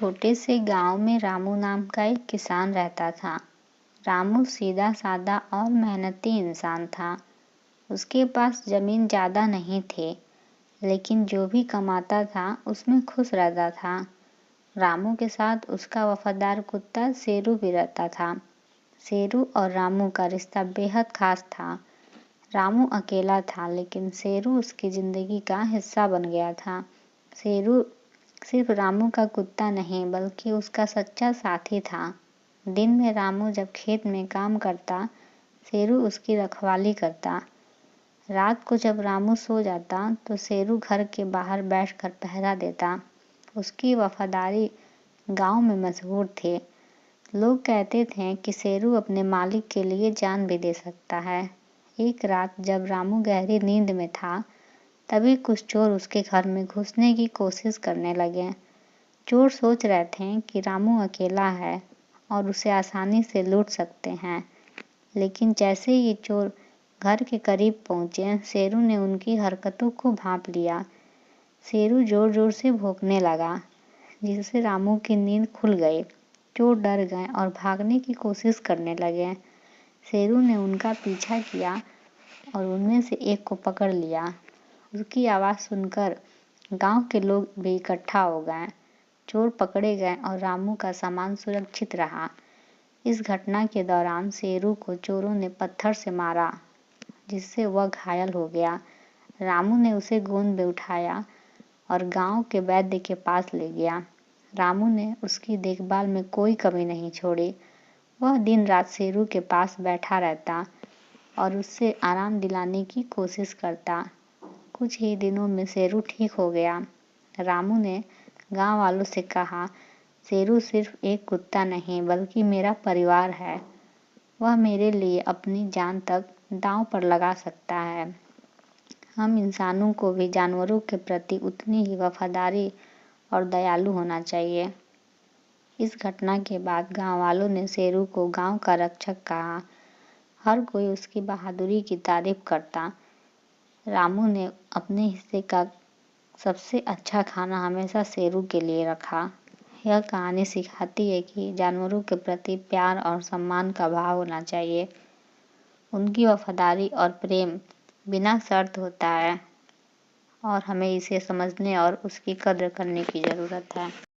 छोटे से गांव में रामू नाम का एक किसान रहता था। रामू सीधा साधा और मेहनती इंसान था। उसके पास जमीन ज़्यादा नहीं थी, लेकिन जो भी कमाता था उसमें खुश रहता था। रामू के साथ उसका वफादार कुत्ता शेरू भी रहता था। शेरू और रामू का रिश्ता बेहद खास था। रामू अकेला था, लेकिन शेरू उसकी ज़िंदगी का हिस्सा बन गया था। शेरू सिर्फ रामू का कुत्ता नहीं, बल्कि उसका सच्चा साथी था। दिन में रामू जब खेत में काम करता, शेरू उसकी रखवाली करता। रात को जब रामू सो जाता तो शेरू घर के बाहर बैठकर पहरा देता। उसकी वफादारी गांव में मशहूर थी। लोग कहते थे कि शेरू अपने मालिक के लिए जान भी दे सकता है। एक रात जब रामू गहरी नींद में था, तभी कुछ चोर उसके घर में घुसने की कोशिश करने लगे। चोर सोच रहे थे कि रामू अकेला है और उसे आसानी से लूट सकते हैं, लेकिन जैसे ही चोर घर के करीब पहुंचे, शेरू ने उनकी हरकतों को भांप लिया। शेरू जोर जोर से भौंकने लगा, जिससे रामू की नींद खुल गई। चोर डर गए और भागने की कोशिश करने लगे। शेरू ने उनका पीछा किया और उनमें से एक को पकड़ लिया। उसकी आवाज़ सुनकर गांव के लोग भी इकट्ठा हो गए। चोर पकड़े गए और रामू का सामान सुरक्षित रहा। इस घटना के दौरान शेरू को चोरों ने पत्थर से मारा, जिससे वह घायल हो गया। रामू ने उसे गोद में उठाया और गांव के वैद्य के पास ले गया। रामू ने उसकी देखभाल में कोई कमी नहीं छोड़ी। वह दिन रात शेरू के पास बैठा रहता और उससे आराम दिलाने की कोशिश करता। कुछ ही दिनों में शेरू ठीक हो गया। रामू ने गांव वालों से कहा, शेरू सिर्फ एक कुत्ता नहीं, बल्कि मेरा परिवार है। वह मेरे लिए अपनी जान तक दांव पर लगा सकता है। हम इंसानों को भी जानवरों के प्रति उतनी ही वफादारी और दयालु होना चाहिए। इस घटना के बाद गांव वालों ने शेरू को गांव का रक्षक कहा। हर कोई उसकी बहादुरी की तारीफ करता। रामू ने अपने हिस्से का सबसे अच्छा खाना हमेशा शेरू के लिए रखा। यह कहानी सिखाती है कि जानवरों के प्रति प्यार और सम्मान का भाव होना चाहिए। उनकी वफादारी और प्रेम बिना शर्त होता है और हमें इसे समझने और उसकी कद्र करने की ज़रूरत है।